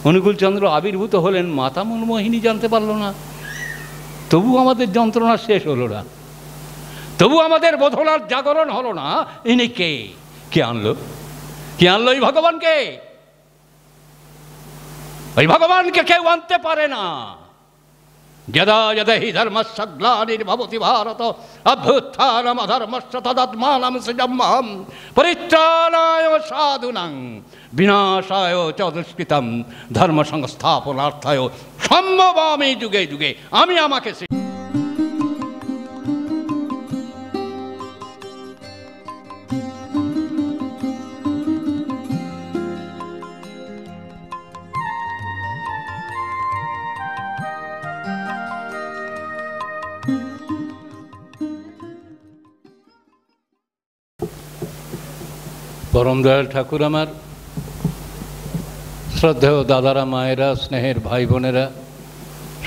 অনুকূলচন্দ্র আবির্ভূত হলেন, মাতা মনমোহিনী জানতে পারল না। তবু আমাদের যন্ত্রণা শেষ হলো না, তবু আমাদের বোধনার জাগরণ হলো না। ইনি কে? কে আনলো? কে আনলো এই ভগবানকে? ওই ভগবানকে কেউ আনতে পারে না। যদা যদা হি ধর্মস্য গ্লানির্ভবতি ভারত অভ্যুত্থানমধর্মস্য তদাত্মানং সৃজাম্যহম পরিত্রাণায় সাধুনাং বিনাশায় চ দুষ্কৃতম ধর্ম সংস্থাপনার্থায় সম্ভবামি যুগে যুগে। আমি আমাকে পরম দয়াল ঠাকুর আমার, শ্রদ্ধেয় দাদারা, মায়েরা, স্নেহের ভাই বোনেরা,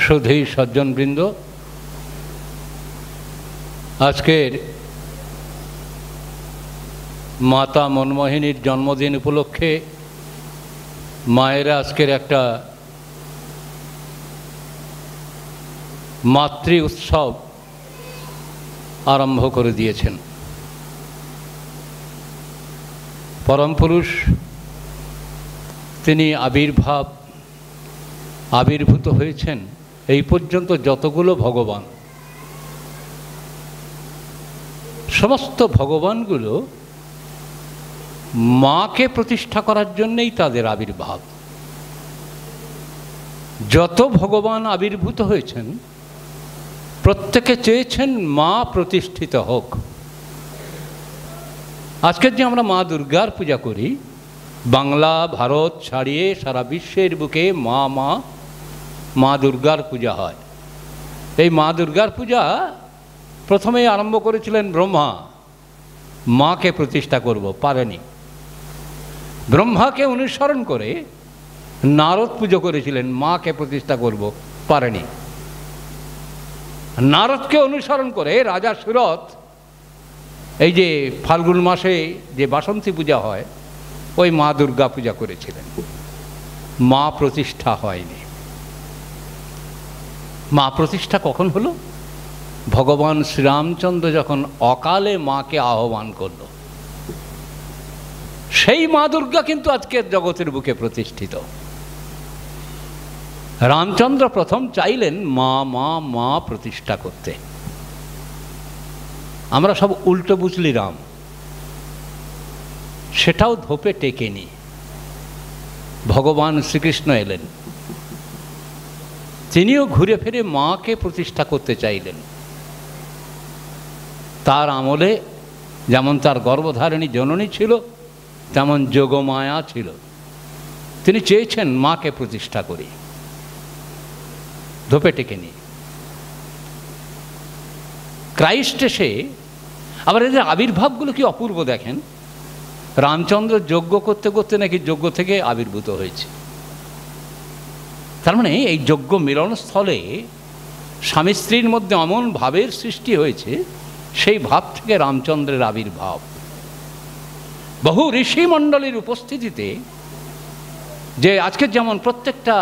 সুধী সজ্জনবৃন্দ, আজকের মাতা মনমোহিনীর জন্মদিন উপলক্ষে মায়েরা আজকের একটা মাতৃ উৎসব আরম্ভ করে দিয়েছেন। পরম পুরুষ তিনি আবির্ভূত হয়েছেন। এই পর্যন্ত যতগুলো ভগবান, সমস্ত ভগবানগুলো মাকে প্রতিষ্ঠা করার জন্যেই তাদের আবির্ভাব। যত ভগবান আবির্ভূত হয়েছেন প্রত্যেকে চেয়েছেন মা প্রতিষ্ঠিত হোক। আজকের যে আমরা মা দুর্গার পূজা করি, বাংলা ভারত ছাড়িয়ে সারা বিশ্বের বুকে মা দুর্গার পূজা হয়। এই মা দুর্গার পূজা প্রথমেই আরম্ভ করেছিলেন ব্রহ্মা। মাকে প্রতিষ্ঠা করব, পারেনি। ব্রহ্মাকে অনুসরণ করে নারদ পুজো করেছিলেন, মাকে প্রতিষ্ঠা করব, পারেনি। নারদকে অনুসরণ করে রাজা সুরত এই যে ফাল্গুন মাসে যে বাসন্তী পূজা হয়, ওই মা দুর্গা পূজা করেছিলেন। মা প্রতিষ্ঠা হয়নি। মা প্রতিষ্ঠা কখন হলো? ভগবান শ্রীরামচন্দ্র যখন অকালে মাকে আহ্বান করল, সেই মা দুর্গা কিন্তু আজকের জগতের বুকে প্রতিষ্ঠিত। রামচন্দ্র প্রথম চাইলেন মা প্রতিষ্ঠা করতে। আমরা সব উল্টো বুঝলি রাম, সেটাও ধোপে টেকেনি। ভগবান শ্রীকৃষ্ণ এলেন, তিনিও ঘুরে ফিরে মাকে প্রতিষ্ঠা করতে চাইলেন। তার আমলে যেমন তার গর্ভধারিণী জননী ছিল, তেমন যোগমায়া ছিল। তিনি চেয়েছেন মাকে প্রতিষ্ঠা করি, ধোপে টেকেনি। ক্রাইস্ট এসে আবার এদের আবির্ভাবগুলো কি অপূর্ব দেখেন। রামচন্দ্র যজ্ঞ করতে করতে নাকি যজ্ঞ থেকে আবির্ভূত হয়েছে। তার মানে এই যজ্ঞ মিলনস্থলে স্বামী স্ত্রীর মধ্যে এমন ভাবের সৃষ্টি হয়েছে, সেই ভাব থেকে রামচন্দ্রের আবির্ভাব। বহু ঋষিমণ্ডলীর উপস্থিতিতে, যে আজকে যেমন প্রত্যেকটা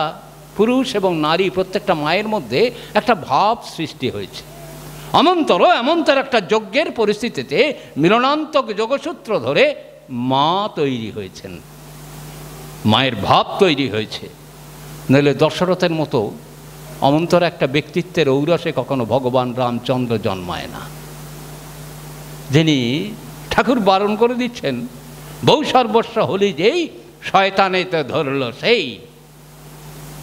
পুরুষ এবং নারী, প্রত্যেকটা মায়ের মধ্যে একটা ভাব সৃষ্টি হয়েছে, এমন্তর একটা যজ্ঞের পরিস্থিতিতে মিলনান্তক যোগসূত্র ধরে মা তৈরি হয়েছেন, মায়ের ভাব তৈরি হয়েছে। নইলে দশরথের মতো অমন্তর একটা ব্যক্তিত্বের ঔরসে কখনো ভগবান রামচন্দ্র জন্মায় না। যিনি ঠাকুর বারণ করে দিচ্ছেন, বউ সর্বস্ব হলি যেই শয়তানে তো ধরল সেই।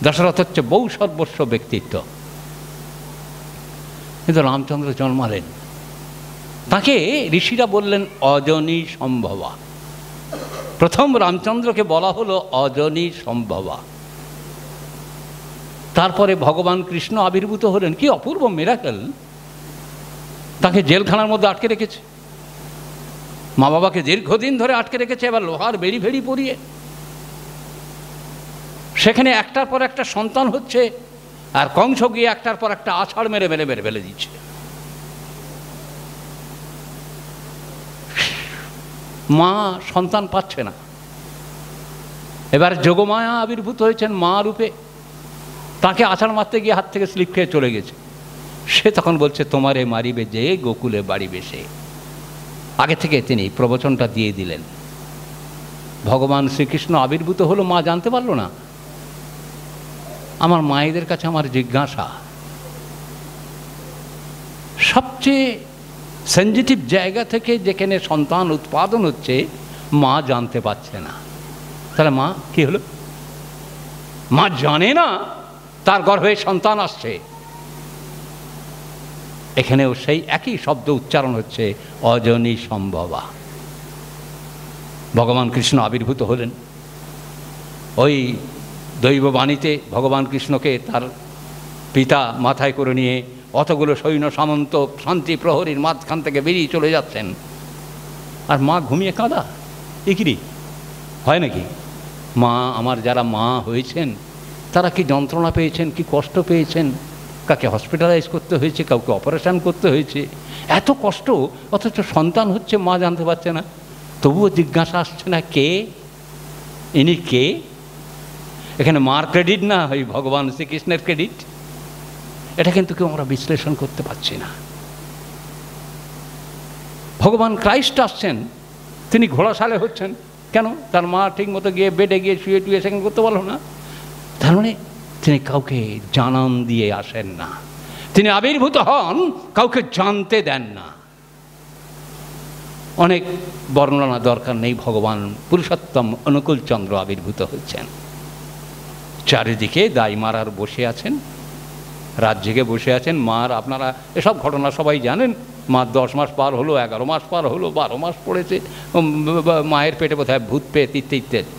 দশরথ হচ্ছে বউ সর্বস্ব ব্যক্তিত্ব, কিন্তু রামচন্দ্র জন্মালেন। তাকে ঋষিরা বললেন অজনী সম্ভবা। প্রথম রামচন্দ্রকে বলা হলো অজনী সম্ভবা। তারপরে ভগবান কৃষ্ণ আবির্ভূত হলেন। কি অপূর্ব মিরাকেল! তাকে জেলখানার মধ্যে আটকে রেখেছে, মা বাবাকে দীর্ঘদিন ধরে আটকে রেখেছে, এবার লোহার বেড়ি ভেড়ি পরিয়ে। সেখানে একটার পর একটা সন্তান হচ্ছে, আর কংস গিয়ে একটার পর একটা আছাড় মেরে মেরে মেরে ফেলে দিচ্ছে। মা সন্তান পাচ্ছে না। এবার যোগমায়া আবির্ভূত হয়েছেন মা রূপে, তাকে আছাড় মারতে গিয়ে হাত থেকে স্লিপ খেয়ে চলে গেছে। সে তখন বলছে তোমারে মারিবে যে গোকুলে বাড়িবে সে। আগে থেকে তিনি প্রবচনটা দিয়ে দিলেন। ভগবান শ্রীকৃষ্ণ আবির্ভূত হলো, মা জানতে পারলো না। আমার মায়েদের কাছে আমার জিজ্ঞাসা, সবচেয়ে সেনজিটিভ জায়গা থেকে যেখানে সন্তান উৎপাদন হচ্ছে মা জানতে পারছে না, তাহলে মা কি হলো? মা জানে না তার গর্ভে সন্তান আসছে। এখানেও সেই একই শব্দ উচ্চারণ হচ্ছে, অজনী সম্ভবা। ভগবান কৃষ্ণ আবির্ভূত হলেন, ওই দৈববাণীতে ভগবান কৃষ্ণকে তার পিতা মাথায় করে নিয়ে অতগুলো সৈন্য সামন্ত শান্তি প্রহরীর মাঝখান থেকে বেরিয়ে চলে যাচ্ছেন, আর মা ঘুমিয়ে কাঁদা। একিরি হয় নাকি? মা আমার যারা মা হয়েছেন তারা কি যন্ত্রণা পেয়েছেন, কি কষ্ট পেয়েছেন, কাকে হসপিটালাইজ করতে হয়েছে, কাউকে অপারেশন করতে হয়েছে, এত কষ্ট, অথচ সন্তান হচ্ছে মা জানতে পারছে না। তবুও জিজ্ঞাসা আসছে না কে ইনি, কে? এখানে মার ক্রেডিট না, ওই ভগবান শ্রীকৃষ্ণের ক্রেডিট। এটা কিন্তু কেউ আমরা বিশ্লেষণ করতে পারছি না। ভগবান ক্রাইস্ট আসছেন, তিনি ঘোড়াশালে হচ্ছেন কেন? তার মা ঠিক মতো গিয়ে বেডে গিয়ে শুয়ে টুয়ে সেখানে করতে পারলো না। তার মানে তিনি কাউকে জানান দিয়ে আসেন না, তিনি আবির্ভূত হন কাউকে জানতে দেন না। অনেক বর্ণনা দরকার নেই, ভগবান পুরুষোত্তম অনুকূল চন্দ্র আবির্ভূত হচ্ছেন। চারিদিকে দাই মারার বসে আছেন, রাত জেগে বসে আছেন। মার আপনারা এসব ঘটনা সবাই জানেন। মার 10 মাস পার হলো, 11 মাস পার হলো, 12 মাস পড়েছে, মায়ের পেটে বোধহয় ভূত পেট ইত্যাদি।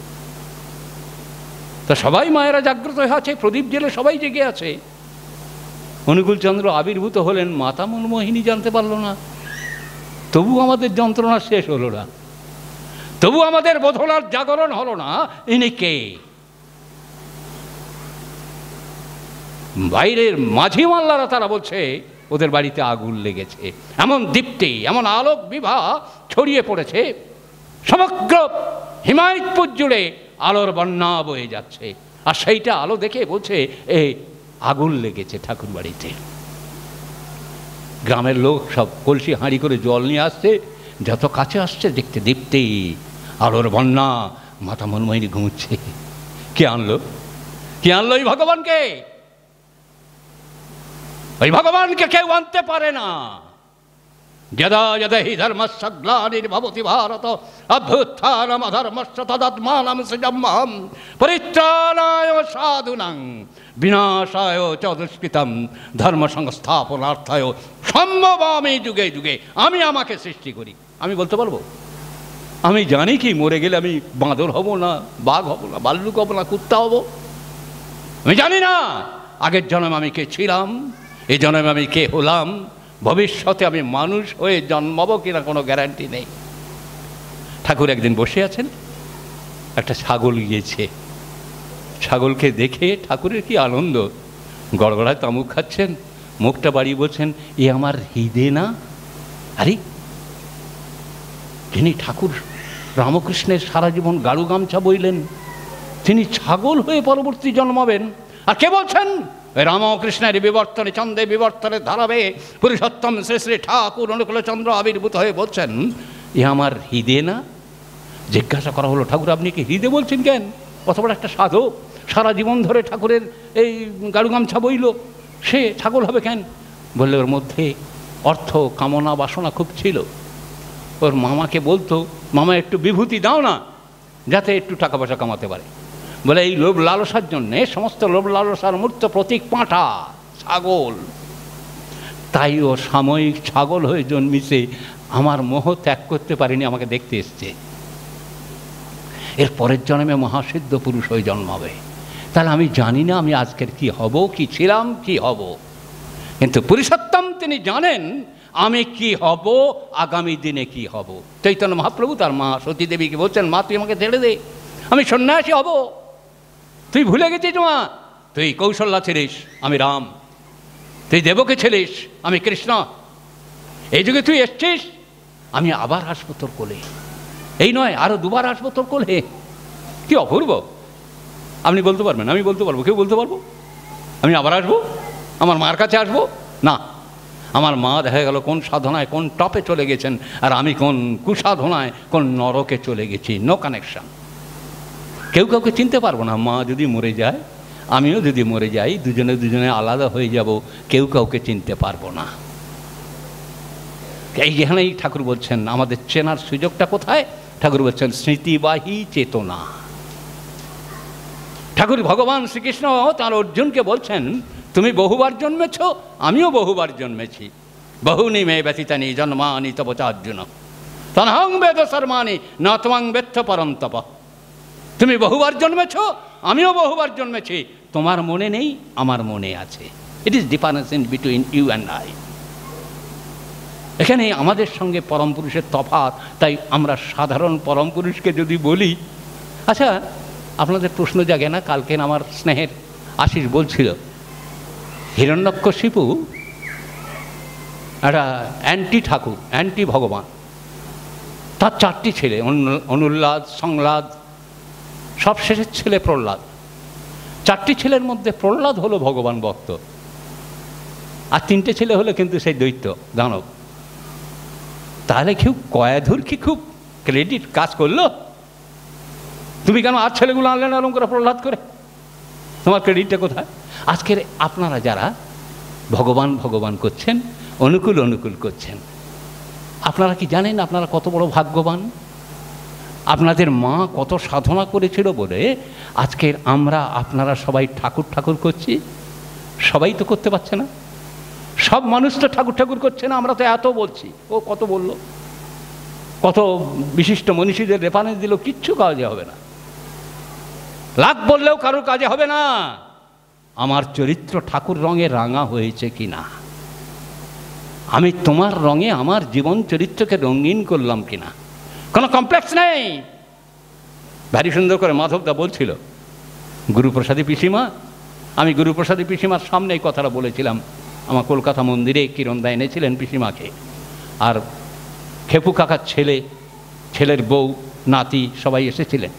তা সবাই মায়েরা জাগ্রত হয়ে আছে, প্রদীপ জেলে সবাই জেগে আছে। অনুকূল চন্দ্র আবির্ভূত হলেন, মাতা মনমোহিনী জানতে পারলো না। তবু আমাদের যন্ত্রণা শেষ হলো না, তবু আমাদের বোধনার জাগরণ হলো না। ইনি কে? বাইরের মাঝি মাল্লারা তারা বলছে ওদের বাড়িতে আগুন লেগেছে, এমন দীপ্তি, এমন আলোক বিভা ছড়িয়ে পড়েছে, সমগ্র হিমায়তপুর জুড়ে আলোর বন্যা বয়ে যাচ্ছে। আর সেইটা আলো দেখে বলছে এই আগুন লেগেছে ঠাকুর বাড়িতে। গ্রামের লোক সব কলসি হাঁড়ি করে জল নিয়ে আসছে, যত কাছে আসছে দেখতে দীপ্তি, আলোর বন্যা। মাতা মনমোহিনী ঘুমুচ্ছে। কে আনলো? কে আনলো ওই ভগবানকে? ওই ভগবানকে কেউ আনতে পারে না। যদা যদা হি ধর্মস্য গ্লানির্ভবতি ভারত অভ্যুত্থানম অধর্মস্য তদাত্মানম সৃজম্যহম পরিত্রাণায় সাধুনাং বিনাশায় চ দুষ্কৃতম ধর্ম সংস্থাপনার্থায় সম্ভবামি যুগে যুগে। আমি আমাকে সৃষ্টি করি। আমি বলতে পারবো? আমি জানি কি মরে গেলে আমি বাঁদর হব না, বাঘ হব না, ভাল্লুক হব না, কুত্তা হব? আমি জানি না। আগের জন্মে আমি কে ছিলাম, এই জন্মে আমি কে হলাম, ভবিষ্যতে আমি মানুষ হয়ে জন্মাবো কিনা কোনো গ্যারান্টি নেই। ঠাকুর একদিন বসে আছেন, একটা ছাগল গিয়েছে। ছাগলকে দেখে ঠাকুরের কি আনন্দ, গড়গড়ায় তামুক খাচ্ছেন, মুখটা বাড়িয়ে বলছেন এ আমার হৃদে না। আরে যিনি ঠাকুর রামকৃষ্ণের সারা জীবন গাড়ু গামছা বইলেন, তিনি ছাগল হয়ে পরবর্তী জন্মাবেন। আর কে বলছেন? রামকৃষ্ণের বিবর্তনে, চন্দ্রে বিবর্তনের ধারাবে পুরুষোত্তম শ্রী শ্রী ঠাকুর অনুকূল চন্দ্র আবির্ভূত হয়ে বলছেন এ আমার হৃদে না। জিজ্ঞাসা করা হলো ঠাকুর আপনি কি হৃদে বলছেন কেন? কত বড় একটা সাধক, সারা জীবন ধরে ঠাকুরের এই গাড়ু গামছা বইল, সে ছাগল হবে কেন? বললে ওর মধ্যে অর্থ কামনা বাসনা খুব ছিল। ওর মামাকে বলতো মামা একটু বিভূতি দাও না, যাতে একটু টাকা পয়সা কামাতে পারে। বলে এই লোভ লালসার জন্যে, সমস্ত লোভ লালসার মূর্ত প্রতীক পাঁঠা, ছাগল। তাই ও সাময়িক ছাগল হয়ে জন্মিছে, আমার মোহ ত্যাগ করতে পারিনি, আমাকে দেখতে এসছে। এর পরের জন্মে মহাসিদ্ধ পুরুষ হয়ে জন্মাবে। তাহলে আমি জানি না আমি আজকের কি হব, কি ছিলাম, কি হব। কিন্তু পুরুষোত্তম তিনি জানেন আমি কি হব, আগামী দিনে কি হব। চৈতন্য মহাপ্রভু তার মা সতী দেবীকে বলছেন মা তুই আমাকে ছেড়ে দে, আমি সন্ন্যাসী হব। তুই ভুলে গেছিস মা, তুই কৌশল্যা ছিলিস, আমি রাম। তুই দেবকে ছিলিস, আমি কৃষ্ণ। এই যুগে তুই এসছিস, আমি আবার আসবো তোর কোলে। এই নয়, আরো দুবার আসবো তোর কোলে। কি অপূর্ব! আপনি বলতে পারবেন, আমি বলতে পারবো, কেউ বলতে পারবো? আমি আবার আসবো, আমার মার কাছে আসবো না। আমার মা দেখা গেল কোন সাধনায় কোন টপে চলে গেছেন, আর আমি কোন কুসাধনায় কোন নরকে চলে গেছি। No connection. কেউ কাউকে চিনতে পারবো না। মা যদি মরে যায়, আমিও যদি মরে যাই, দুজনে দুজনে আলাদা হয়ে যাব, কেউ কাউকে চিনতে পারবো না। এইখানেই ঠাকুর বলছেন আমাদের চেনার সুযোগটা কোথায়? ঠাকুর বলছেন স্মৃতিবাহী চেতনা। ঠাকুর ভগবান শ্রীকৃষ্ণ তাঁর অর্জুনকে বলছেন তুমি বহুবার জন্মেছ, আমিও বহুবার জন্মেছি। বহুনি মে ব্যতীতানি জন্মানি তব চার্জুন তনহং বেদ সর্মানি ন ত্বং বেত্থ পরন্তপ। তুমি বহুবার জন্মেছ, আমিও বহুবার জন্মেছি। তোমার মনে নেই, আমার মনে আছে। It is difference in between you and I. এখানে আমাদের সঙ্গে পরম পুরুষের তফাৎ। তাই আমরা সাধারণ পরম পুরুষকে যদি বলি, আচ্ছা আপনাদের প্রশ্ন জাগে না? কালকে আমার স্নেহের আশিস বলছিল হিরণ্যকশিপু একটা অ্যান্টি ঠাকুর, অ্যান্টি ভগবান। তার 4টি ছেলে, অনুল্লাদ, সংলাদ, সব শেষের ছেলে প্রহ্লাদ। 4টি ছেলের মধ্যে প্রহ্লাদ হলো ভগবান ভক্ত, আর 3টে ছেলে হলো কিন্তু সেই দৈত্য দানব। তাহলে খুব কয়াধুর কি খুব ক্রেডিট কাজ করলো? তুমি কেন আর ছেলেগুলো আনলে না এরকম করে প্রহ্লাদ করে? তোমার ক্রেডিটটা কোথায়? আজকের আপনারা যারা ভগবান ভগবান করছেন, অনুকূল অনুকূল করছেন, আপনারা কি জানেন আপনারা কত বড় ভাগ্যবান? আপনাদের মা কত সাধনা করেছিল বলে আজকের আমরা আপনারা সবাই ঠাকুর ঠাকুর করছি। সবাই তো করতে পারছে না, সব মানুষ তো ঠাকুর ঠাকুর করছে না। আমরা তো এত বলছি, ও কত বলল, কত বিশিষ্ট মনীষীদের রেফারেন্স দিল, কিচ্ছু কাজে হবে না। লাখ বললেও কারোর কাজে হবে না। আমার চরিত্র ঠাকুর রঙে রাঙা হয়েছে কি না, আমি তোমার রঙে আমার জীবন চরিত্রকে রঙিন করলাম কিনা, কোনো কমপ্লেক্স নেই। ভারী সুন্দর করে মাধবদা বলছিল গুরুপ্রসাদী পিসিমা। আমি গুরুপ্রসাদী পিসিমার সামনে এই কথাটা বলেছিলাম। আমার কলকাতা মন্দিরে কিরণদা এনেছিলেন পিসিমাকে, আর খেপু কাকার ছেলে, ছেলের বউ, নাতি সবাই এসেছিলেন।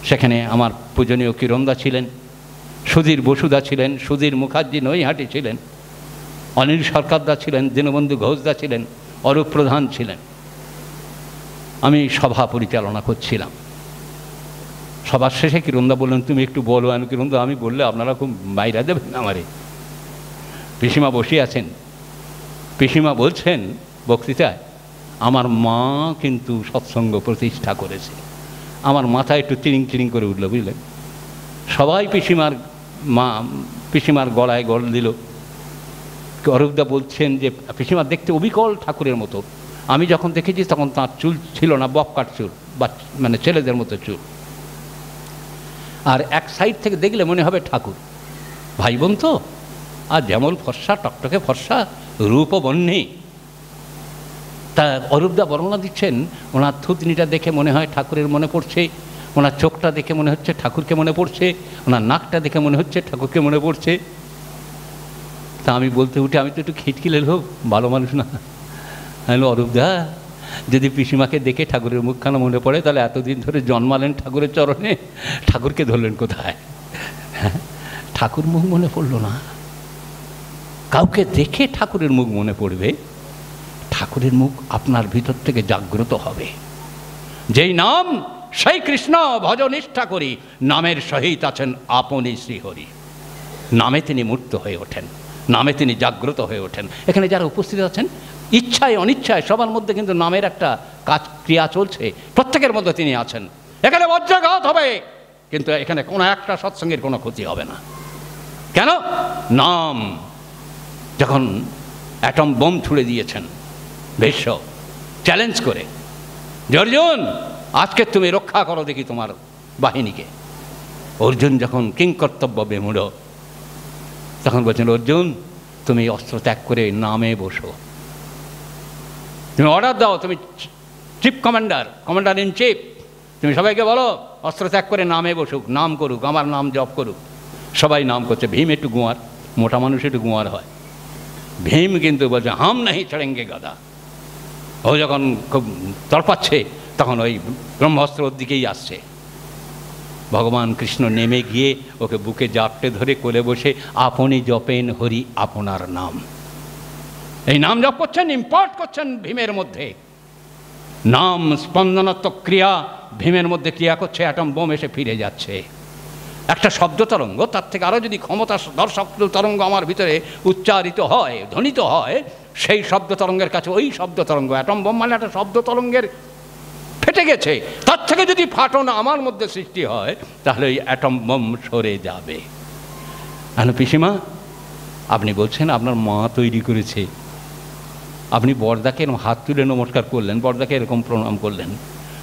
সেখানে আমার পূজনীয় কিরণদা ছিলেন, সুধীর বসুদা ছিলেন, সুধীর মুখার্জি নৈহাটি ছিলেন, অনিল সরকারদা ছিলেন, দীনবন্ধু ঘোষদা ছিলেন, অরূপ প্রধান ছিলেন। আমি সভা পরিচালনা করছিলাম। সবার শেষে কিরণদা বললেন তুমি একটু বলো। আমি কিরণদা আমি বললে আপনারা খুব বাইরে দেবেন আমারে। পিসিমা বসে আছেন, পিসিমা বলছেন বক্তৃতায়, আমার মা কিন্তু সৎসঙ্গ প্রতিষ্ঠা করেছে। আমার মাথায় একটু চিরিং চিরিং করে উঠল, বুঝলেন। সবাই পিসিমার গলায় গল দিল। অরূপদা বলছেন যে পিসিমা দেখতে অবিকল ঠাকুরের মতো। আমি যখন দেখেছি তখন তাঁর চুল ছিল না, বক্কার চুল, বা মানে ছেলেদের মতো চুল, আর এক সাইড থেকে দেখলে মনে হবে ঠাকুর। ভাই বোন তো, আর যেমন ফর্সা, টকটকে ফর্সা, রূপও বন্যে। তা অরূপদা বর্ণনা দিচ্ছেন, ওনার থুতনিটা দেখে মনে হয় ঠাকুরের মনে পড়ছে, ওনার চোখটা দেখে মনে হচ্ছে ঠাকুরকে মনে পড়ছে, ওনার নাকটা দেখে মনে হচ্ছে ঠাকুরকে মনে পড়ছে। তা আমি বলতে উঠে, আমি তো একটু খিটখিলে লোক, ভালো মানুষ না। হ্যালো অরূপদা, যদি পিসিমাকে দেখে ঠাকুরের মুখখানা মনে পড়ে, তাহলে এতদিন ধরে জন্মালেন ঠাকুরের চরণে, ঠাকুরকে ধরলেন কোথায়? হ্যাঁ, ঠাকুর মুখ মনে পড়ল না। কাউকে দেখে ঠাকুরের মুখ মনে পড়বে, ঠাকুরের মুখ আপনার ভিতর থেকে জাগ্রত হবে। যেই নাম সেই কৃষ্ণ ভজ নিষ্ঠা করি, নামের সহিত আছেন আপনি শ্রীহরি। নামে তিনি মূর্ত হয়ে ওঠেন, নামে তিনি জাগ্রত হয়ে ওঠেন। এখানে যারা উপস্থিত আছেন, ইচ্ছায় অনিচ্ছায় সবার মধ্যে কিন্তু নামের একটা কাজ ক্রিয়া চলছে, প্রত্যেকের মধ্যে তিনি আছেন। এখানে বজ্রাঘাত হবে, কিন্তু এখানে কোনো একটা সৎসঙ্গের কোনো ক্ষতি হবে না। কেন? নাম যখন অ্যাটম বোম ছুড়ে দিয়েছেন ভীষ্ম চ্যালেঞ্জ করে, যে অর্জুন আজকে তুমি রক্ষা করো দেখি তোমার বাহিনীকে। অর্জুন যখন কিংকর্তব্য বেমূঢ়, তখন বলছেন অর্জুন তুমি অস্ত্র ত্যাগ করে নামে বসো, তুমি অর্ডার দাও, তুমি চিফ কমান্ডার ইন চিফ, তুমি সবাইকে বলো অস্ত্র ত্যাগ করে নামে বসুক, নাম করুক, আমার নাম জপ করুক। সবাই নাম করছে। ভীম একটু গুঁয়ার, মোটা মানুষ একটু গুঁয়ার হয়। ভীম কিন্তু বলছে হাম নাহি ছেড়েঙ্গে গাদা। ও যখন খুব তড়পাচ্ছে, তখন ওই ব্রহ্মাস্ত্র ওর দিকেই আসছে। ভগবান কৃষ্ণ নেমে গিয়ে ওকে বুকে জাপটে ধরে কোলে বসে আপনি জপেন হরি আপনার নাম। এই নাম জপ করছেন, ইম্পোর্ট করছেন ভীমের মধ্যে। নাম স্পন্দনাত্মক ক্রিয়া ভীমের মধ্যে ক্রিয়া করছে, অ্যাটম বোম এসে ফিরে যাচ্ছে। একটা শব্দ তরঙ্গ, তার থেকে আরও যদি ক্ষমতা দর্শক তরঙ্গ আমার ভিতরে উচ্চারিত হয়, ধ্বনিত হয়, সেই শব্দ তরঙ্গের কাছে ওই শব্দ তরঙ্গ, অ্যাটম বোম মানে একটা শব্দ তরঙ্গের ফেটে গেছে, তার থেকে যদি ফাটন আমার মধ্যে সৃষ্টি হয় তাহলে ওই অ্যাটম বোম সরে যাবে। হ্যালো পিসিমা, আপনি বলছেন আপনার মা তৈরি করেছে, আপনি বরদাকে এরকম হাত তুলে নমস্কার করলেন, বরদাকে এরকম প্রণাম করলেন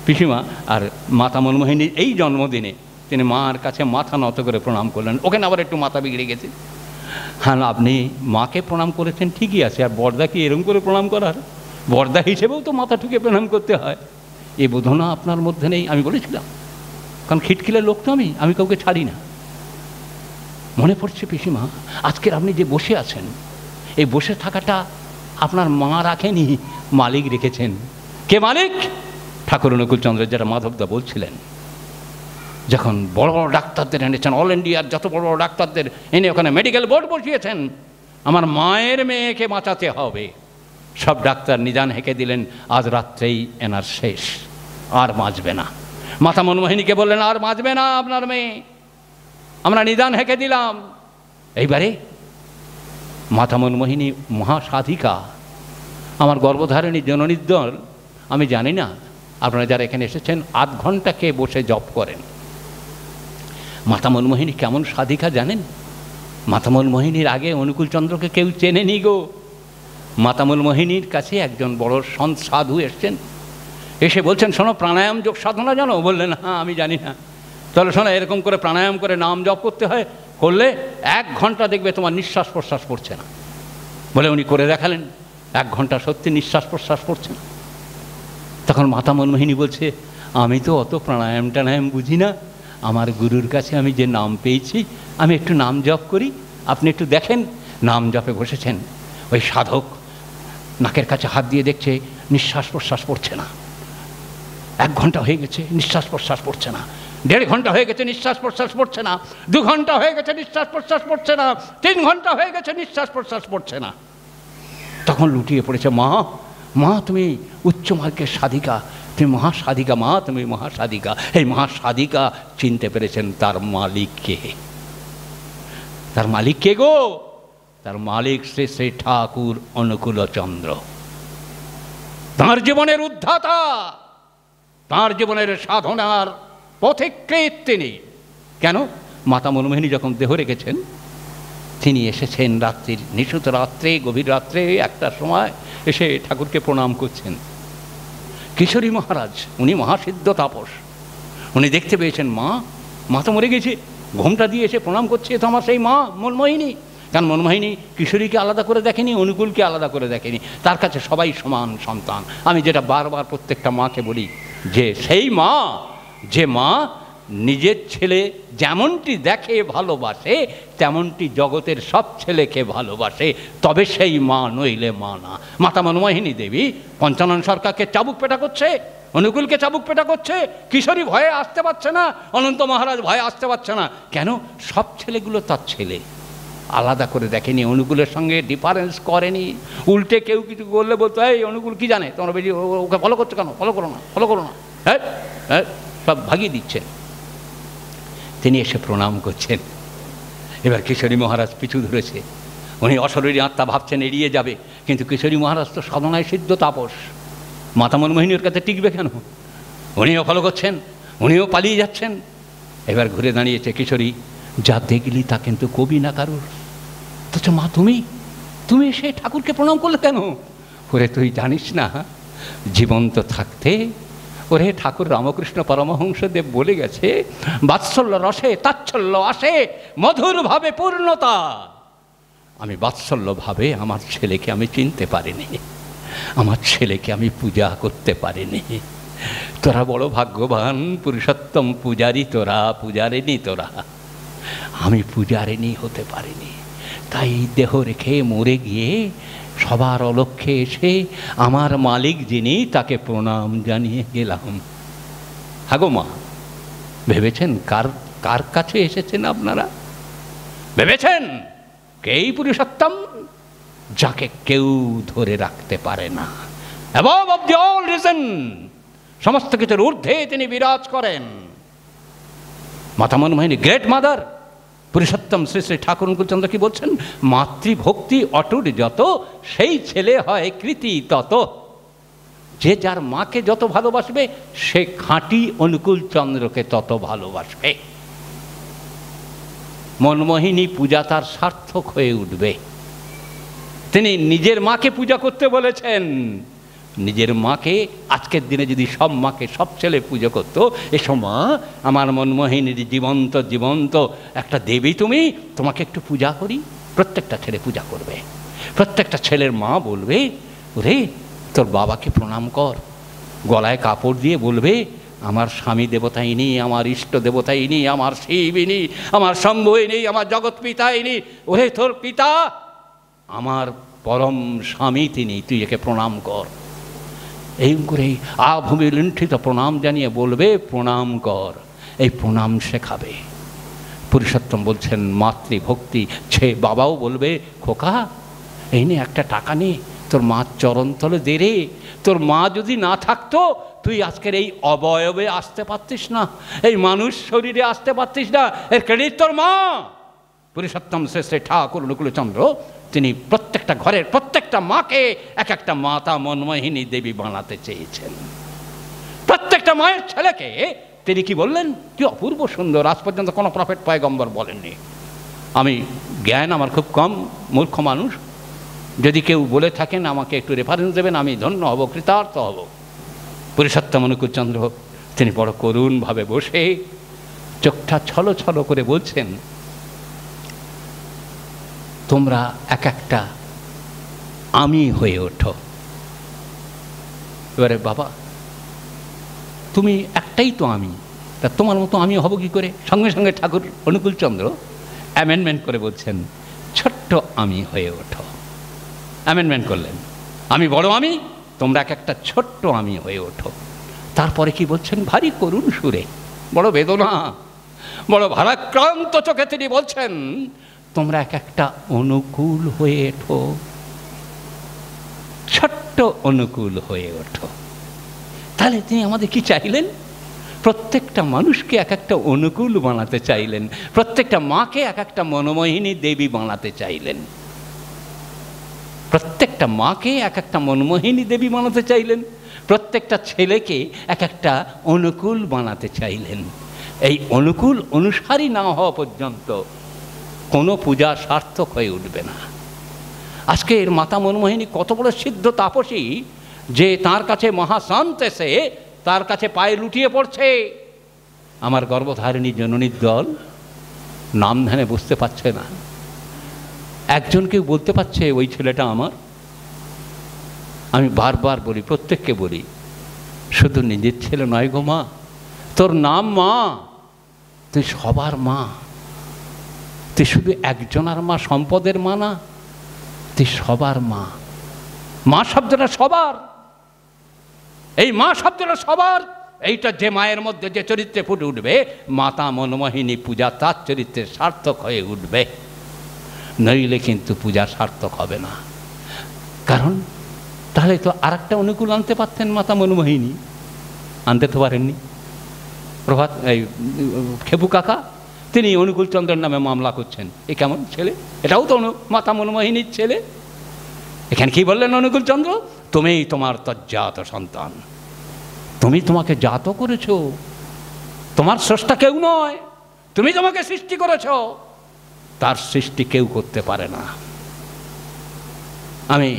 পিসিমা, আর মাতা মনমোহিনীর এই জন্মদিনে তিনি মার কাছে মাথা নত করে প্রণাম করলেন, ওখানে আবার একটু মাথা বিগড়ে গেছে। হ্যাঁ, আপনি মাকে প্রণাম করেছেন ঠিকই আছে, আর বরদা কি এরকম করে প্রণাম করার? বরদা হিসেবেও তো মাথা ঠুকে প্রণাম করতে হয়। এই বোধনা আপনার মধ্যে নেই। আমি বলেছিলাম, কারণ খিটখিলের লোক তো আমি কাউকে ছাড়ি না। মনে পড়ছে পিসিমা, আজকের আপনি যে বসে আছেন, এই বসে থাকাটা আপনার মা রাখেনি, মালিক রেখেছেন। কে মালিক? ঠাকুর অনুকূলচন্দ্রের, যেটা মাধবদা বলছিলেন, যখন বড় বড় ডাক্তারদের এনেছেন, অল ইন্ডিয়ার যত বড় বড় ডাক্তারদের এনে ওখানে মেডিকেল বোর্ড বসিয়েছেন, আমার মায়ের মেয়েকে বাঁচাতে হবে। সব ডাক্তার নিদান হেঁকে দিলেন, আজ রাত্রেই এনার শেষ, আর বাঁচবে না। মাতা মনমোহিনীকে বললেন, আর বাঁচবে না আপনার মেয়ে, আমরা নিদান হেঁকে দিলাম। এইবারে মাতা মনমোহিনী মহাসাধিকা, আমার গর্ভধারিণী জননীর দল। আমি জানি না আপনারা যারা এখানে এসেছেন আধ ঘন্টা কে বসে জপ করেন। মাতা মনমোহিনী কেমন সাধিকা জানেন? মাতা মনমোহিনীর আগে অনুকূলচন্দ্রকে কেউ চেনেনি গো। মাতা মনমোহিনীর কাছে একজন বড় সন্ত সাধু এসছেন, এসে বলছেন, শোনো প্রাণায়াম যোগ সাধনা জানো? বললেন, হ্যাঁ আমি জানি না। তাহলে শোনো, এরকম করে প্রাণায়াম করে নাম জপ করতে হয়, করলে 1 ঘন্টা দেখবে তোমার নিঃশ্বাস প্রশ্বাস পড়ছে না। বলে উনি করে দেখালেন, 1 ঘন্টা সত্যি নিঃশ্বাস প্রশ্বাস পড়ছে না। তখন মাতা মনমোহিনী বলছে, আমি তো অত প্রাণায়াম টানায়াম বুঝি না, আমার গুরুর কাছে আমি যে নাম পেয়েছি, আমি একটু নাম জপ করি, আপনি একটু দেখেন। নাম জপে বসেছেন, ওই সাধক নাকের কাছে হাত দিয়ে দেখছে নিঃশ্বাস প্রশ্বাস পড়ছে না। 1 ঘন্টা হয়ে গেছে, নিঃশ্বাস প্রশ্বাস পড়ছে না। 1.5 ঘন্টা হয়ে গেছে, নিঃশ্বাস প্রশ্বাস পড়ছে না। 2 ঘন্টা হয়ে গেছে, নিঃশ্বাস প্রশ্বাস পড়ছে না। 3 ঘন্টা হয়ে গেছে, নিঃশ্বাস প্রশ্বাস পড়ছে না। তখন লুটিয়ে পড়েছে, মা মা তুমি উচ্চ মার্গের সাধিকা, তুমি মহাসাধিকা, মা তুমি মহাসাধিকা। এই মহাসাধিকা চিনতে পেরেছেন তার মালিককে। তার মালিক কে গো? তার মালিক শ্রী শ্রী ঠাকুর অনুকূলচন্দ্র, তাঁর জীবনের উদ্ধাতা, তাঁর জীবনের সাধনার পথিকৃৎ তিনি। কেন? মাতা মনমোহিনী যখন দেহ রেখেছেন, তিনি এসেছেন রাত্রির, নিশুত রাত্রে, গভীর রাত্রে 1টার সময় এসে ঠাকুরকে প্রণাম করছেন। কিশোরী মহারাজ, উনি মহাসিদ্ধ তাপস, উনি দেখতে পেয়েছেন মা তো মরে গেছে, ঘোমটা দিয়ে এসে প্রণাম করছে, তো আমার সেই মা মনমোহিনী। কারণ মনমোহিনী কিশোরীকে আলাদা করে দেখেনি, অনুকূলকে আলাদা করে দেখেনি, তার কাছে সবাই সমান সন্তান। আমি যেটা বারবার প্রত্যেকটা মাকে বলি, যে সেই মা, যে মা নিজের ছেলে যেমনটি দেখে ভালোবাসে, তেমনটি জগতের সব ছেলেকে ভালোবাসে, তবে সেই মা, নইলে মা না। মাতা মনমোহিনী দেবী পঞ্চানন সরকারকে চাবুক পেটা করছে, অনুকূলকে চাবুক পেটা করছে, কিশোরী ভয়ে আসতে পারছে না, অনন্ত মহারাজ ভয়ে আসতে পারছে না। কেন? সব ছেলেগুলো তার ছেলে, আলাদা করে দেখেনি, অনুকূলের সঙ্গে ডিফারেন্স করেনি। উল্টে কেউ কিছু করলে বলতো, এই অনুকূল কি জানে, তোমরা বেশি ওকে ফলো করছো কেন, ফলো করো না, ফলো করো না, হ্যাঁ হ্যাঁ, সব ভাগিয়ে দিচ্ছেন। তিনি এসে প্রণাম করছেন। এবার কিশোরী মহারাজ পিছু ধরেছে, উনি অশরীরী আত্মা ভাবছেন এড়িয়ে যাবে, কিন্তু কিশোরী মহারাজ তো সাধনায় সিদ্ধ তাপস, মাতা মনমোহিনীর কাছে টিকবে কেন? উনিও ফলো করছেন, উনিও পালিয়ে যাচ্ছেন। এবার ঘুরে দাঁড়িয়েছে কিশোরী, যা দেখলি তা কিন্তু কবি না কারোর। তো মা তুমি এসে ঠাকুরকে প্রণাম করলে কেন? ওরে তুই জানিস না, জীবন্ত থাকতে ওরে ঠাকুর রামকৃষ্ণ পরমহংসদেব বলে গেছে, বাৎসল্য রসে তাচ্ছল্য আসে, মধুর ভাবে পূর্ণতা। আমি বাৎসল্য ভাবে আমার ছেলেকে আমি চিনতে পারিনি, আমার ছেলেকে আমি পূজা করতে পারিনি। তোরা বড় ভাগ্যবান, পুরুষোত্তম পূজারী তোরা, পূজারিনী তোরা, আমি পূজারিনী হতে পারিনি। তাই দেহ রেখে মরে গিয়ে সবার অলক্ষ্যে এসে আমার মালিক যিনি, তাকে প্রণাম জানিয়ে গেলাম। হাগো মা, ভেবেছেন কার কার কাছে এসেছেন আপনারা? ভেবেছেন কেই পুরুষোত্তম? যাকে কেউ ধরে রাখতে পারে না। Above of the all reason, সমস্ত কিছুর ঊর্ধ্বে তিনি বিরাজ করেন। মাতা মনমোহিনী গ্রেট মাদার। পুরুষোত্তম শ্রী শ্রী ঠাকুর অনুকূলচন্দ্র কি বলছেন? মাতৃভক্তি অটুট যত, সেই ছেলে হয় কৃতি তত। যে যার মাকে যত ভালোবাসবে সে খাঁটি অনুকূলচন্দ্রকে তত ভালোবাসবে। মনমোহিনী পূজা তার সার্থক হয়ে উঠবে। তিনি নিজের মাকে পূজা করতে বলেছেন। নিজের মাকে আজকের দিনে যদি সব মাকে সব ছেলে পুজো করতো, এসো মা, আমার মনমোহিনীর জীবন্ত জীবন্ত একটা দেবী তুমি, তোমাকে একটু পূজা করি, প্রত্যেকটা ছেলে পূজা করবে। প্রত্যেকটা ছেলের মা বলবে, ওরে তোর বাবাকে প্রণাম কর। গলায় কাপড় দিয়ে বলবে, আমার স্বামী দেবতাই নেই, আমার ইষ্ট দেবতাই নেই, আমার শিবই নেই, আমার শম্ভুই নেই, আমার জগৎ পিতাই নেই, ওরে তোর পিতা আমার পরম স্বামী তিনি, তুই একে প্রণাম কর। এই করে আভূমি লুণ্ঠিত প্রণাম জানিয়ে বলবে, প্রণাম কর। এই প্রণাম শেখাবে। পুরুষোত্তম বলছেন মাতৃভক্তি। বাবাও বলবে, খোকা এই নে একটা টাকা নে, তোর মার চরণতলে দে রে। তোর মা যদি না থাকতো তুই আজকের এই অবয়বে আসতে পারতিস না, এই মানুষ শরীরে আসতে পারতিস না, এর ক্রেডিট তোর মা। পুরুষোত্তম শ্রী শ্রী ঠাকুর অনুকূলচন্দ্র তিনি প্রত্যেকটা ঘরের প্রত্যেকটা মাকে এক একটা মাতা মনমোহিনী দেবী বানাতে চেয়েছেন। প্রত্যেকটা মায়ের ছেলেকে তিনি কি বললেন? কি অপূর্ব সুন্দর, আজ পর্যন্ত কোনো প্রফেট পয়গম্বর বলেননি। আমি জ্ঞান আমার খুব কম, মূর্খ মানুষ, যদি কেউ বলে থাকেন আমাকে একটু রেফারেন্স দেবেন, আমি ধন্য হব, কৃতার্থ হব। পুরুষোত্তম অনুকূলচন্দ্র তিনি বড় করুণভাবে বসে চোখটা ছলো ছলো করে বলছেন, তোমরা এক একটা আমি হয়ে ওঠো। এবারে বাবা তুমি একটাই তো আমি, তা তোমার মতো আমি হব কি করে? সঙ্গে সঙ্গে ঠাকুর অনুকূলচন্দ্র অ্যামেন্ডমেন্ট করে বলছেন, ছোট্ট আমি হয়ে ওঠো। অ্যামেন্ডমেন্ট করলেন, আমি বড় আমি, তোমরা এক একটা ছোট্ট আমি হয়ে ওঠো। তারপরে কি বলছেন ভারী করুণ সুরে, বড় বেদনা, বড় ভারাক্রান্ত চোখে তিনি বলছেন, তোমরা এক একটা অনুকূল হয়ে ওঠো, ছোট্ট অনুকূল হয়ে ওঠো। তাহলে তিনি আমাদের কি চাইলেন? প্রত্যেকটা মানুষকে এক একটা অনুকূল বানাতে চাইলেন, প্রত্যেকটা মাকে এক একটা মনমোহিনী দেবী বানাতে চাইলেন, প্রত্যেকটা মাকে এক একটা মনমোহিনী দেবী বানাতে চাইলেন, প্রত্যেকটা ছেলেকে এক একটা অনুকূল বানাতে চাইলেন। এই অনুকূল অনুসারী না হওয়া পর্যন্ত কোনো পূজা সার্থক হয়ে উঠবে না। আজকে এর মাতা মনমোহিনী কত বড় সিদ্ধ তাপসী যে তার কাছে মহাসন্ত এসে তার কাছে পায়ে লুটিয়ে পড়ছে। আমার গর্ভধারিণী জননীর দল নাম ধ্যানে বুঝতে পারছে না। একজন কেউ বলতে পারছে ওই ছেলেটা আমার? আমি বারবার বলি, প্রত্যেককে বলি, শুধু নিজের ছেলে নয় গো মা, তোর নাম মা, তুই সবার মা। তুই শুধু একজনের মা, সম্পদের মা না, তুই সবার মা। মা শব্দটা সবার, এই মা শব্দটা সবার। এইটা যে মায়ের মধ্যে যে চরিত্রে ফুটে উঠবে, মাতা মনমোহিনী পূজা তার চরিত্রে সার্থক হয়ে উঠবে, নইলে কিন্তু পূজা সার্থক হবে না। কারণ তাহলে তো আর একটা অনুকূল আনতে পারতেন মাতা মনমোহিনী, আনতে তো পারেননি। প্রভাত এই খেপু কাকা তিনি অনুকূলচন্দ্রের নামে মামলা করছেন, এ কেমন ছেলে? এটাও তো মাতা মনমোহিনীর ছেলে। এখানে কি বললেন অনুকূলচন্দ্র? তুমিই তোমার তজ্জাত সন্তান, তুমি তোমাকে জাত করেছ, তোমার স্রষ্টা কেউ নয়, তুমি তোমাকে সৃষ্টি করেছ, তার সৃষ্টি কেউ করতে পারে না। আমি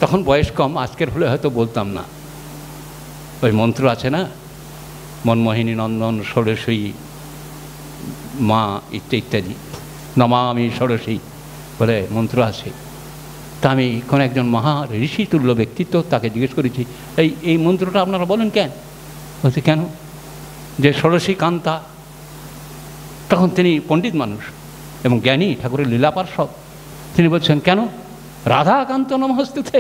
তখন বয়স কম, আজকের হলে হয়তো বলতাম না। ওই মন্ত্র আছে না, মনমোহিনী নন্দন ষোড়শী মা ইত্যাদি, নমামি ষোড়শী বলে মন্ত্র আছে। তা আমি কোনো একজন মহা ঋষি তুল্য ব্যক্তিত্ব, তাকে জিজ্ঞেস করেছি, এই মন্ত্রটা আপনারা বলেন কেন? বলছে কেন? যে ষোড়শী কান্তা। তখন তিনি পণ্ডিত মানুষ এবং জ্ঞানী, ঠাকুরের লীলাপার্ষদ। তিনি বলছেন কেন? রাধাকান্ত নমস্তুতে,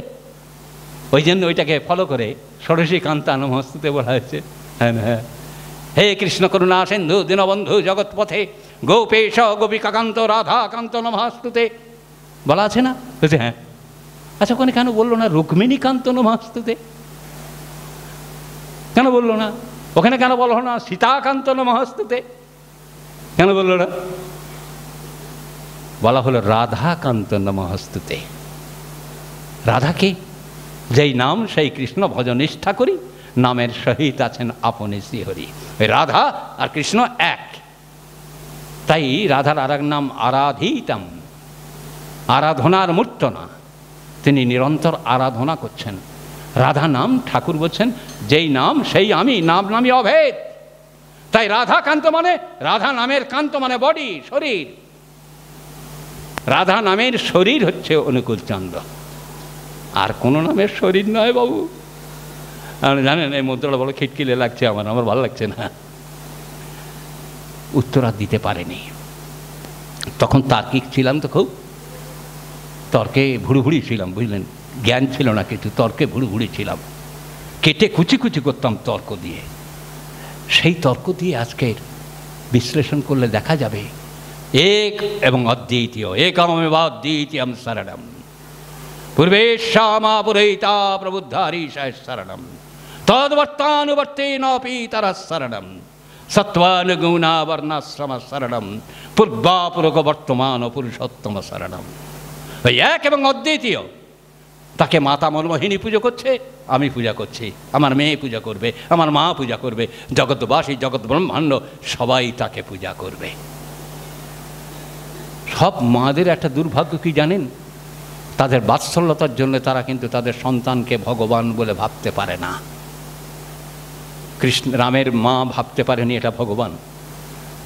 ওই জন্য ওইটাকে ফলো করে ষোড়শী কান্তা নমস্তুতে বলা হয়েছে। হ্যাঁ হ্যাঁ, হে কৃষ্ণ করুণা সিন্ধু দীনবন্ধু জগৎপথে গোপেশ গোপিকাকান্ত রাধাকান্ত নমস্তুতে বলা আছে না? বলছে হ্যাঁ। আচ্ছা ওখানে কেন বললো না রুক্মিণীকান্ত নমস্তুতে? কেন বললো না? ওখানে কেন বললো না সীতাকান্ত নমস্তুতে? কেন বললো না? বলা হলো রাধাকান্ত নমস্তুতে। রাধাকে যেই নাম সেই কৃষ্ণ ভজনিষ্ঠা করি, নামের সহিত আছেন আপনি শ্রীহরি। ওই রাধা আর কৃষ্ণ এক। তাই রাধার আর এক নাম আরাধিতাম, আরাধনার মূর্ত না, তিনি নিরন্তর আরাধনা করছেন। রাধা নাম ঠাকুর বলছেন যেই নাম সেই আমি, নাম নামই অভেদ। তাই রাধা কান্ত মানে, রাধা নামের কান্ত মানে বডি, শরীর। রাধা নামের শরীর হচ্ছে অনুকূল চন্দ্র, আর কোনো নামের শরীর নয় বাবু। জানেন এই মন্ত্রটা বড় খিটকিলে লাগছে আমার ভালো লাগছে না। উত্তর আর দিতে পারেনি। তখন তার্কিক ছিলাম তো, খুব তর্কে ভুড়ি ছিলাম, বুঝলেন? জ্ঞান ছিল না কিছু, তর্কে ভুড়ি ছিলাম, কেটে কুচি করতাম তর্ক দিয়ে। সেই তর্ক দিয়ে আজকের বিশ্লেষণ করলে দেখা যাবে এক এবং অদ্বিতীয়, একমেবা অদ্বিতীয়ম শরণম পূর্বেশামা পুরৈতা প্রবুদ্ধারীশায় শরণম তদ্বর্তানুবর্তেনাপি তরঃ শরণম সত্ত্বানুগুণাবর্ণাশ্রম শরণম পূর্বাপুরক বর্তমান পুরুষোত্তম শরণম। ওই এক এবং অদ্বিতীয়, তাকে মাতা মনমোহিনী পুজো করছে, আমি পূজা করছি, আমার মেয়ে পূজা করবে, আমার মা পূজা করবে, জগৎবাসী জগৎ ব্রহ্মাণ্ড সবাই তাকে পূজা করবে। সব মাদের একটা দুর্ভাগ্য কি জানেন? তাদের বাৎসল্যতার জন্য তারা কিন্তু তাদের সন্তানকে ভগবান বলে ভাবতে পারে না। কৃষ্ণ রামের মা ভাবতে পারেনি এটা ভগবান।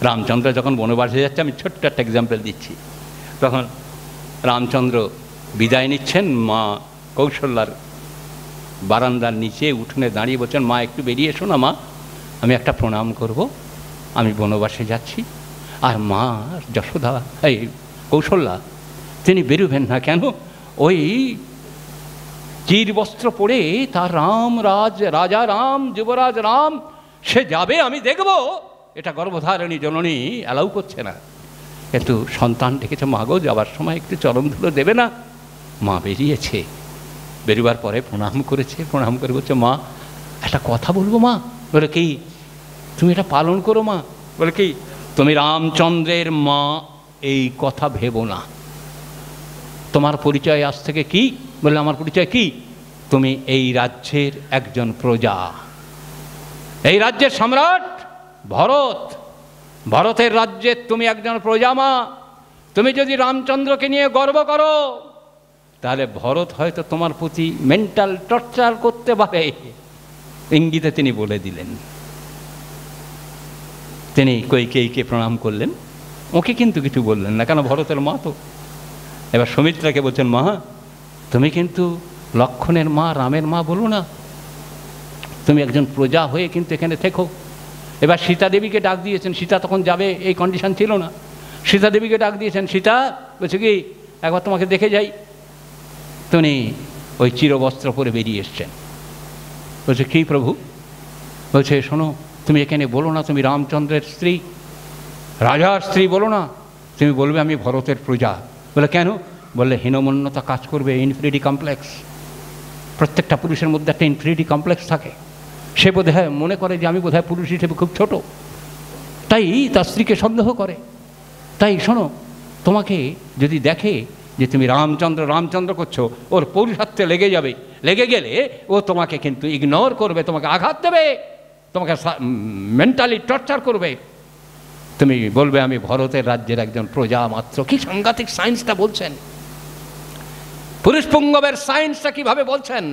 রামচন্দ্র যখন বনবাসে যাচ্ছে, আমি ছোট্ট একটা এক্সাম্পল দিচ্ছি, তখন রামচন্দ্র বিদায় নিচ্ছেন, মা কৌশল্যার বারান্দার নিচে উঠোনে দাঁড়িয়ে বলছেন, মা একটু বেরিয়ে এসো না মা, আমি একটা প্রণাম করব, আমি বনবাসে যাচ্ছি। আর মা যশোদা, এই কৌশল্যা, তিনি বেরোবেন না কেন? ওই চির বস্ত্র পরে তার রাজা রাম, যুবরাজ রাম, সে যাবে, আমি দেখব। এটা গর্ভধারিণী জননী অ্যালাউ করছে না। কিন্তু সন্তান ডেকেছে, মা গো যাবার সময় একটু চরণ ধুলো দেবে না? মা বেরিয়েছে, বেরোবার পরে প্রণাম করেছে, প্রণাম করে বলছে, মা একটা কথা বলবো মা। বলে কি? তুমি এটা পালন করো মা। বলে কি? তুমি রামচন্দ্রের মা, এই কথা ভেবো না। তোমার পরিচয় আজ থেকে কি? বললে আমার পরিচয় কি? তুমি এই রাজ্যের একজন প্রজা, এই রাজ্যের সম্রাট ভরত, ভরতের রাজ্যের তুমি একজন প্রজা মা। তুমি যদি রামচন্দ্রকে নিয়ে গর্ব করো, তাহলে ভরত হয়তো তোমার প্রতি মেন্টাল টর্চার করতে পারে। ইঙ্গিতে তিনি বলে দিলেন। তিনি কৈকেয়ীকে প্রণাম করলেন, ওকে কিন্তু কিছু বললেন না, কেন ভরতের মা তো। এবার সুমিত্রাকে বলছেন, মা তুমি কিন্তু লক্ষ্মণের মা, রামের মা বলো না, তুমি একজন প্রজা হয়ে কিন্তু এখানে থেকো। এবার সীতা দেবীকে ডাক দিয়েছেন, সীতা তখন যাবে এই কন্ডিশন ছিল না। সীতা দেবীকে ডাক দিয়েছেন, সীতা বলছে কি একবার তোমাকে দেখে যাই। তিনি ওই চিরবস্ত্র পরে বেরিয়ে এসছেন। বলছে কি প্রভু? বলছে শোনো, তুমি এখানে বলো না তুমি রামচন্দ্রের স্ত্রী, রাজার স্ত্রী বলো না, তুমি বলবে আমি ভরতের প্রজা। বলে কেন? বললে হীনমন্যতা কাজ করবে, ইনফিরিটি কমপ্লেক্স। প্রত্যেকটা পুরুষের মধ্যে একটা ইনফিরিটি কমপ্লেক্স থাকে। সে বোধহয় মনে করে যে আমি বোধহয় পুরুষ হিসেবে খুব ছোট, তাই তার স্ত্রীকে সন্দেহ করে। তাই শোনো, তোমাকে যদি দেখে যে তুমি রামচন্দ্র করছো, ওর পৌরুষত্বে লেগে যাবে, লেগে গেলে ও তোমাকে কিন্তু ইগনোর করবে, তোমাকে আঘাত দেবে, তোমাকে মেন্টালি টর্চার করবে। তুমি বলবে আমি ভরতের রাজ্যের একজন প্রজা মাত্র। কি সাংঘাতিক সায়েন্সটা বলছেন, পুরুষ পুঙ্গবের সায়েন্সটা কিভাবে বলছেন।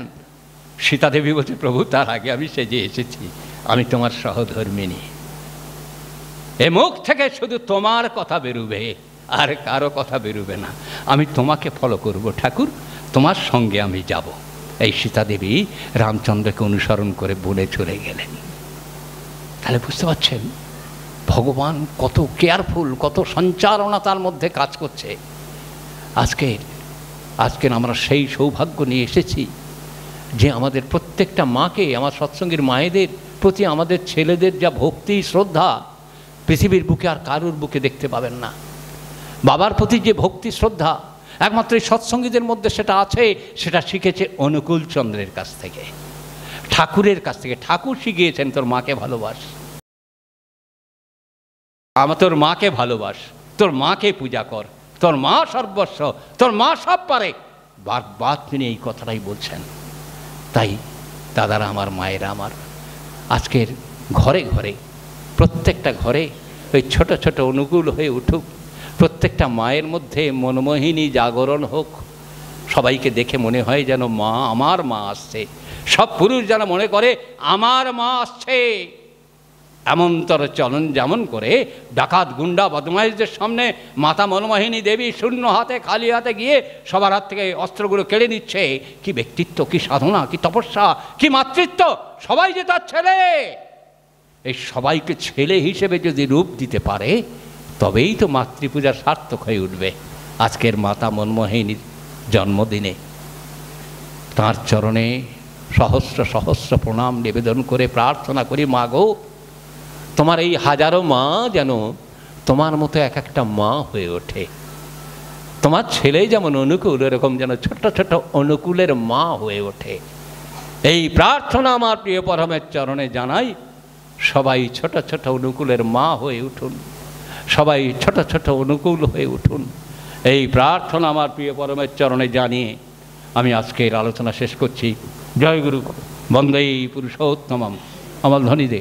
সীতা দেবী বলছে, প্রভু তার আগে আমি সেজে এসেছি, আমি তোমার সহধর্মিণী, এ মুখ থেকে শুধু তোমার কথা বেরোবে, আর কারো কথা বেরোবে না। আমি তোমাকে ফলো করব ঠাকুর, তোমার সঙ্গে আমি যাব। এই সীতা দেবী রামচন্দ্রকে অনুসরণ করে বনে চলে গেলেন। তাহলে বুঝতে পারছেন ভগবান কত কেয়ারফুল, কত সঞ্চারণা তার মধ্যে কাজ করছে। আজকের আমরা সেই সৌভাগ্য নিয়ে এসেছি যে আমাদের প্রত্যেকটা মাকে, আমার সৎসঙ্গের মায়েদের প্রতি আমাদের ছেলেদের যা ভক্তি শ্রদ্ধা পৃথিবীর বুকে আর কারুর বুকে দেখতে পাবেন না। বাবার প্রতি যে ভক্তি শ্রদ্ধা একমাত্র এই সৎসঙ্গীদের মধ্যে সেটা আছে, সেটা শিখেছে অনুকূল চন্দ্রের কাছ থেকে, ঠাকুরের কাছ থেকে। ঠাকুর শিখিয়েছেন তোর মাকে ভালোবাস, তোর মাকে ভালোবাস, তোর মাকে পূজা কর, তোর মা সর্বস্ব, তোর মা সব পারে। বারবার তিনি এই কথাটাই বলছেন। তাই দাদারা আমার, মায়েরা আমার, আজকের ঘরে ঘরে, প্রত্যেকটা ঘরে ওই ছোট ছোট অনুকূল হয়ে উঠুক, প্রত্যেকটা মায়ের মধ্যে মনমোহিনী জাগরণ হোক। সবাইকে দেখে মনে হয় যেন মা, আমার মা আসছে। সব পুরুষ যেন মনে করে আমার মা আসছে। এমনতর চলন যেমন করে ডাকাত গুন্ডা বদমাইশদের সামনে মাতা মনমোহিনী দেবী শূন্য হাতে, খালি হাতে গিয়ে সবার হাত থেকে অস্ত্রগুলো কেড়ে নিচ্ছে। কি ব্যক্তিত্ব, কি সাধনা, কি তপস্যা, কি মাতৃত্ব! সবাই যে তার ছেলে। এই সবাইকে ছেলে হিসেবে যদি রূপ দিতে পারে তবেই তো মাতৃপূজা সার্থক হয়ে উঠবে। আজকের মাতা মনমোহিনীর জন্মদিনে তাঁর চরণে সহস্র সহস্র প্রণাম নিবেদন করে প্রার্থনা করি, মা গো, তোমার এই হাজারো মা যেন তোমার মতো এক একটা মা হয়ে ওঠে। তোমার ছেলে যেমন অনুকূল, এরকম যেন ছোট ছোট অনুকূলের মা হয়ে ওঠে। এই প্রার্থনা আমার প্রিয় পরমের চরণে জানাই। সবাই ছোট ছোট অনুকূলের মা হয়ে উঠুন, সবাই ছোট ছোট অনুকূল হয়ে উঠুন। এই প্রার্থনা আমার প্রিয় পরমের চরণে জানিয়ে আমি আজকের আলোচনা শেষ করছি। জয় গুরু, বন্দে পুরুষোত্তমম। আমার ধ্বনি দে।